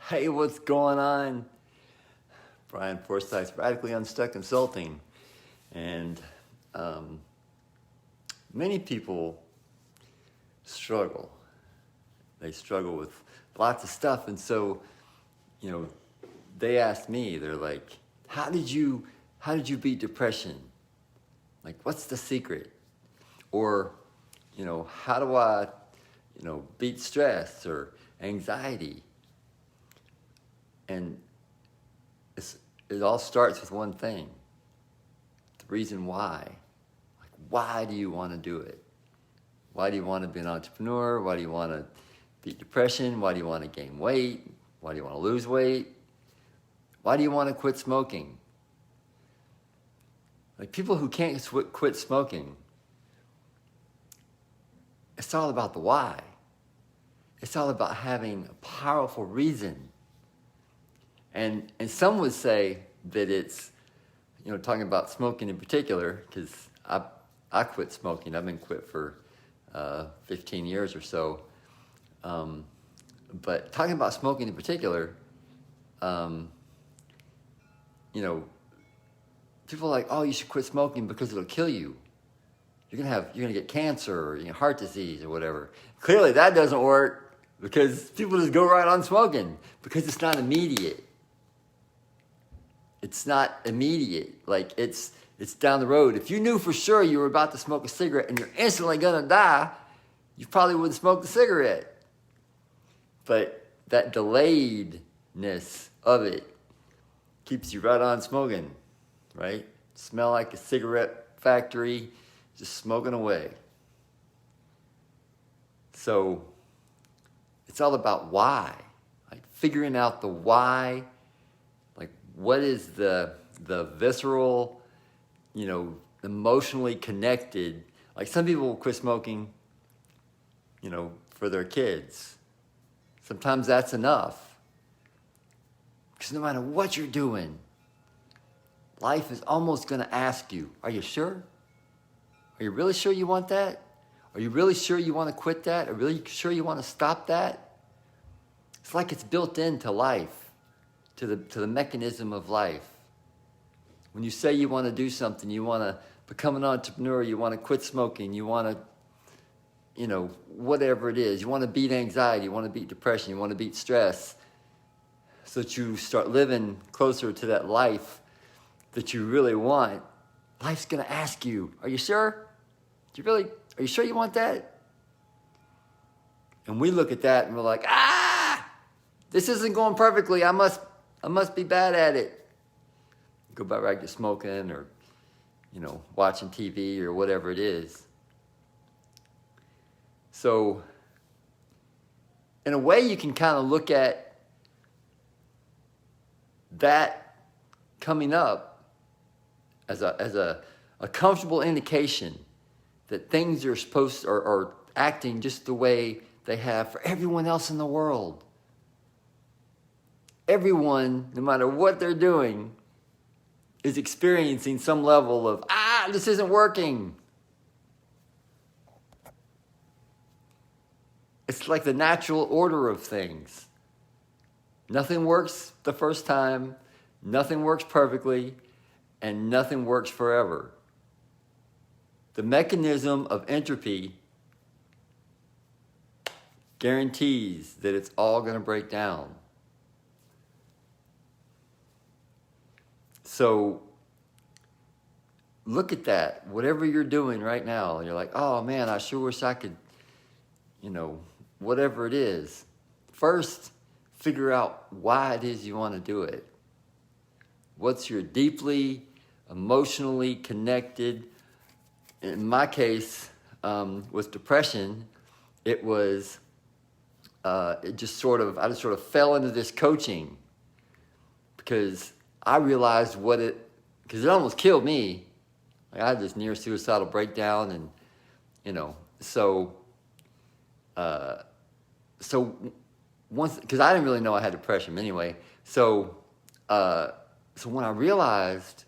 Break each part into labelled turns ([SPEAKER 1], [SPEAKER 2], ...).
[SPEAKER 1] Hey, what's going on? Brian Forsythe's Radically Unstuck Consulting. And many people struggle. They struggle with lots of stuff. And so, they asked me, they're like, how did you beat depression? Like, what's the secret? Or, how do I, beat stress or anxiety? And it all starts with one thing. The reason why. Like, why do you want to do it? Why do you want to be an entrepreneur? Why do you want to beat depression? Why do you want to gain weight? Why do you want to lose weight? Why do you want to quit smoking? Like, people who can't quit smoking, it's all about the why. It's all about having a powerful reason. And some would say that it's, talking about smoking in particular, because I quit smoking. I've been quit for 15 years or so. But talking about smoking in particular, people are like, oh, you should quit smoking because it'll kill you. You're gonna get cancer or heart disease or whatever. Clearly that doesn't work because people just go right on smoking because it's not immediate. It's not immediate. Like, it's down the road. If you knew for sure you were about to smoke a cigarette and you're instantly gonna die, you probably wouldn't smoke the cigarette. But that delayedness of it keeps you right on smoking, right? Smell like a cigarette factory, just smoking away. So it's all about why, like figuring out the why. Like, what is the visceral, emotionally connected? Like, some people will quit smoking, for their kids. Sometimes that's enough. Because no matter what you're doing, life is almost going to ask you, are you sure? Are you really sure you want that? Are you really sure you want to quit that? Are you really sure you want to stop that? It's like it's built into life, to the mechanism of life. When you say you want to do something, you want to become an entrepreneur, you want to quit smoking, you want to, whatever it is, you want to beat anxiety, you want to beat depression, you want to beat stress, so that you start living closer to that life that you really want. Life's going to ask you, are you sure? Are you sure you want that? And we look at that and we're like, this isn't going perfectly. I must be bad at it. Go back to smoking or, watching TV or whatever it is. So, in a way, you can kind of look at that coming up as a comfortable indication that things are are acting just the way they have for everyone else in the world. Everyone, no matter what they're doing, is experiencing some level of, this isn't working. It's like the natural order of things. Nothing works the first time, nothing works perfectly, and nothing works forever. The mechanism of entropy guarantees that it's all going to break down. So look at that. Whatever you're doing right now, you're like, oh man, I sure wish I could, whatever it is. First, figure out why it is you want to do it. What's your deeply emotionally connected? In my case, with depression, it was, I just sort of fell into this coaching because I realized because it almost killed me. Like, I had this near suicidal breakdown and, so once, because I didn't really know I had depression anyway. So when I realized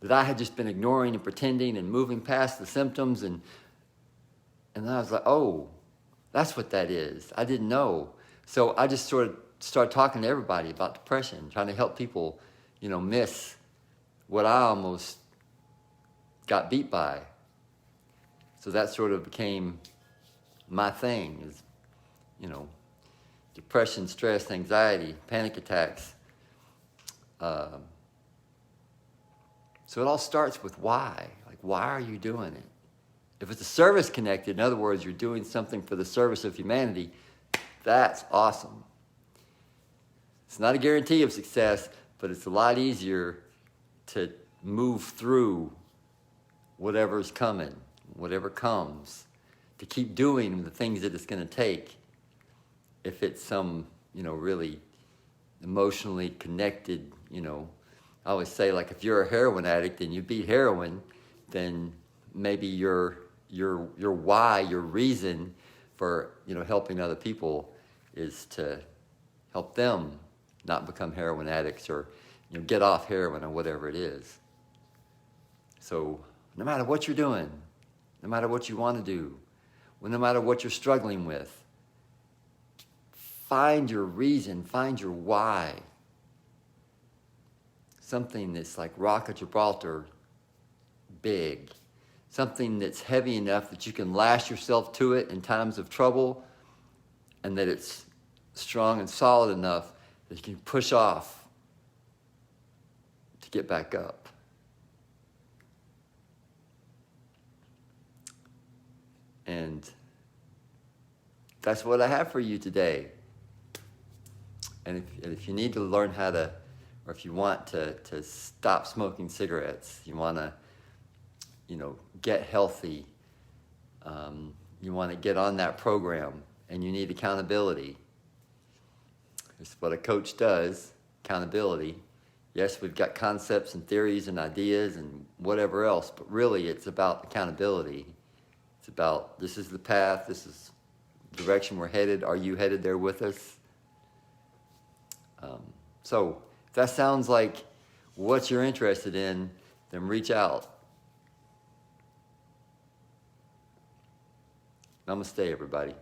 [SPEAKER 1] that I had just been ignoring and pretending and moving past the symptoms, and then I was like, oh, that's what that is. I didn't know. So I just sort of start talking to everybody about depression, trying to help people, miss what I almost got beat by. So that sort of became my thing is, depression, stress, anxiety, panic attacks. So it all starts with why. Like, why are you doing it? If it's a service connected, in other words, you're doing something for the service of humanity, that's awesome. It's not a guarantee of success, but it's a lot easier to move through whatever's coming, whatever comes, to keep doing the things that it's going to take. If it's some, really emotionally connected, I always say, like, if you're a heroin addict and you beat heroin, then maybe your why, your reason for, helping other people is to help them not become heroin addicts or, get off heroin or whatever it is. So no matter what you're doing, no matter what you want to do, no matter what you're struggling with, find your reason, find your why. Something that's like Rock of Gibraltar, big. Something that's heavy enough that you can lash yourself to it in times of trouble, and that it's strong and solid enough that you can push off to get back up. And that's what I have for you today. And if you need to learn how to, or if you want to stop smoking cigarettes, you want to, get healthy, you want to get on that program, and you need accountability. It's what a coach does, accountability. Yes, we've got concepts and theories and ideas and whatever else, but really it's about accountability. It's about, this is the path, this is the direction we're headed. Are you headed there with us? So if that sounds like what you're interested in, then reach out. Namaste, everybody.